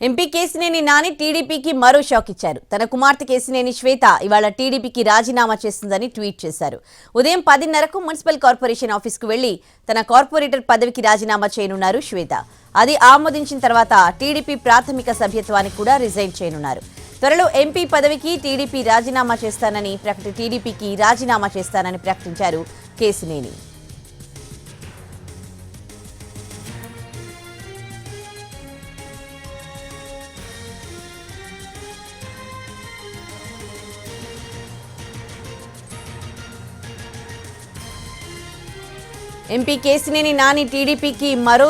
MP Kesineni Nani టీడీపీకి మరో shock ఇచ్చారు. తన కుమార్తె కేసినేని శ్వేత ఇవాళ టీడీపీకి రాజీనామా చేస్తుందని ట్వీట్ చేశారు. ఉదయం 10:30కు మున్సిపల్ కార్పొరేషన్ ఆఫీస్కు వెళ్లి తన కార్పొరేటర్ పదవికి రాజీనామా చేయనున్నారు శ్వేత. అది ఆమోదించిన తర్వాత టీడీపీ ప్రాథమిక సభ్యత్వానికి కూడా రిజైన్ చేయనున్నారు. త్వరలో ఎంపీ పదవికి టీడీపీకి రాజీనామా చేస్తానని ప్రకటించారు కేసినేని. ఎంపీ కేసినేని నాని టీడీపీకి మరో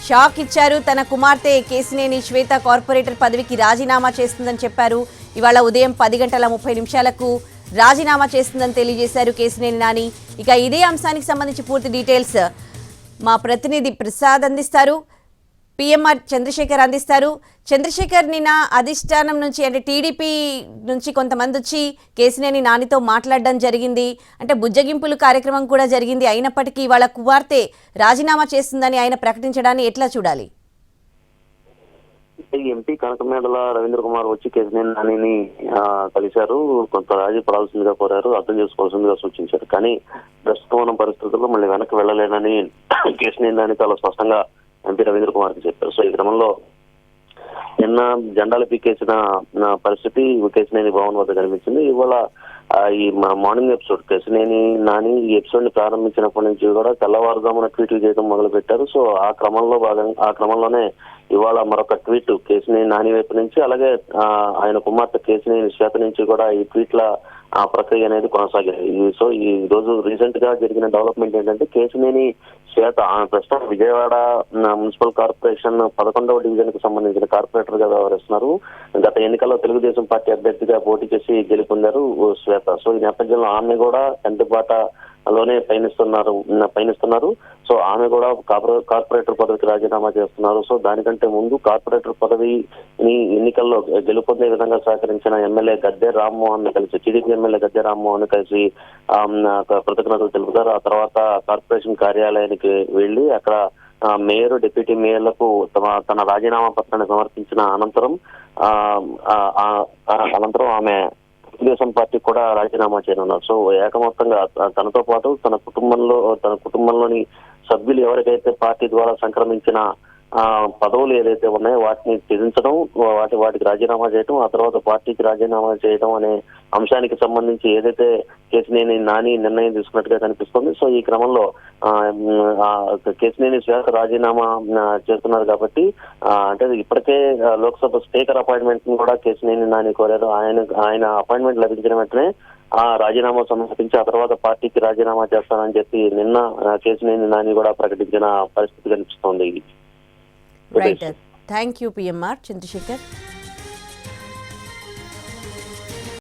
షాక్ ఇచ్చారు. తన కుమార్తె కేసినేని శ్వేత కార్పొరేటర్ పదవికి రాజీనామా చేస్తుందని చెప్పారు. ఇవాళ ఉదయం 10:30 రాజీనామా చేస్తుందని తెలియజేశారు కేసినేని నాని. ఇక ఇదే అంశానికి సంబంధించి పూర్తి డీటెయిల్స్ మా ప్రతినిధి ప్రసాద్ అందిస్తారు. పిఎంఆర్ చంద్రశేఖర్ అందిస్తారు. చంద్రశేఖర్, నిన్న అధిష్టానం నుంచి అంటే టీడీపీ నుంచి కొంతమంది వచ్చి కేసినేని నానితో మాట్లాడడం జరిగింది. అంటే బుజ్జగింపులు కార్యక్రమం కూడా జరిగింది. అయినప్పటికీ వాళ్ళ కుమార్తె రాజీనామా చేస్తుందని ఆయన ప్రకటించడాన్ని ఎట్లా చూడాలి? ఎంపీ కనకమేడల రవీంద్ర కుమార్ వచ్చి కేసినేని నానిని కలిశారు. కొంత రాజీ పడాల్సిందిగా కోరారు, అర్థం చేసుకోవాల్సిందిగా సూచించారు. కానీ ప్రస్తుతం ఉన్న పరిస్థితుల్లో మళ్ళీ వెనక్కి వెళ్ళలేనని కేసినేని నాని చాలా స్పష్టంగా ఎంపీ రవీంద్ర కుమార్ కి చెప్పారు. సో ఈ క్రమంలో నిన్న జెండాలు పీకేసిన పరిస్థితి కేసినేని భవన్ వద్ద కనిపించింది. ఇవాళ ఈ మార్నింగ్ ఎపిసోడ్ కేసినేని నాని ఈ ఎపిసోడ్ ని ప్రారంభించినప్పటి నుంచి కూడా తెల్లవారుజామున ట్వీట్లు చేయడం మొదలు పెట్టారు. సో ఆ క్రమంలోనే ఇవాళ మరొక ట్వీట్ కేసినేని నాని వైపు నుంచి, అలాగే ఆయన కుమార్తె కేసినేని శ్వేత నుంచి కూడా ఈ ట్వీట్ల ప్రక్రియ అనేది కొనసాగింది. సో ఈ రోజు రీసెంట్ గా జరిగిన డెవలప్మెంట్ ఏంటంటే కేసినేని శ్వేత ప్రస్తుతం విజయవాడ మున్సిపల్ కార్పొరేషన్ 11వ డివిజన్ కు సంబంధించిన కార్పొరేటర్ గా వ్యవహరిస్తున్నారు. గత ఎన్నికల్లో తెలుగుదేశం పార్టీ అభ్యర్థిగా పోటీ చేసి గెలుపొందారు శ్వేత. సో ఈ నేపథ్యంలో ఆమె కూడా కంటిబాటలోనే పయనిస్తున్నారు. సో ఆమె కూడా కార్పొరేటర్ పదవికి రాజీనామా చేస్తున్నారు. సో దానికంటే ముందు కార్పొరేటర్ పదవిని ఎన్నికల్లో గెలుపొందే విధంగా సహకరించిన ఎమ్మెల్యే గద్దె రామ్మోహన్ కలిసి టీడీపీ ఎమ్మెల్యే గద్దె రామ్మోహన్ కలిసి కృతజ్ఞతలు తెలుపుతారు. ఆ తర్వాత కార్పొరేషన్ కార్యాలయానికి వెళ్లి అక్కడ మేయర్, డిప్యూటీ మేయర్లకు తన రాజీనామా పత్రాన్ని సమర్పించిన అనంతరం ఆమె తెలుగుదేశం పార్టీ కూడా రాజీనామా చేయనున్నారు. సో ఏకమొత్తంగా తనతో పాటు తన కుటుంబంలోని సభ్యులు ఎవరికైతే పార్టీ ద్వారా సంక్రమించిన పదవులు ఏదైతే ఉన్నాయో వాటిని త్యజించడం, వాటికి రాజీనామా చేయడం, ఆ తర్వాత పార్టీకి రాజీనామా చేయడం అనే అంశానికి సంబంధించి ఏదైతే కేసినేని నాని నిర్ణయం తీసుకున్నట్టుగా కనిపిస్తుంది. సో ఈ క్రమంలో కేసినేని శ్వేత రాజీనామా చేస్తున్నారు కాబట్టి అంటే ఇప్పటికే లోక్సభ స్పీకర్ అపాయింట్మెంట్ కూడా కేసినేని నాని కోరారు. ఆయన అపాయింట్మెంట్ లభించిన వెంటనే రాజీనామా సమర్పించి ఆ తర్వాత పార్టీకి రాజీనామా చేస్తానని చెప్పి నిన్న కేసినేని నాని కూడా ప్రకటించిన పరిస్థితి కనిపిస్తోంది. Right, thank you PMR Chandrasekhar.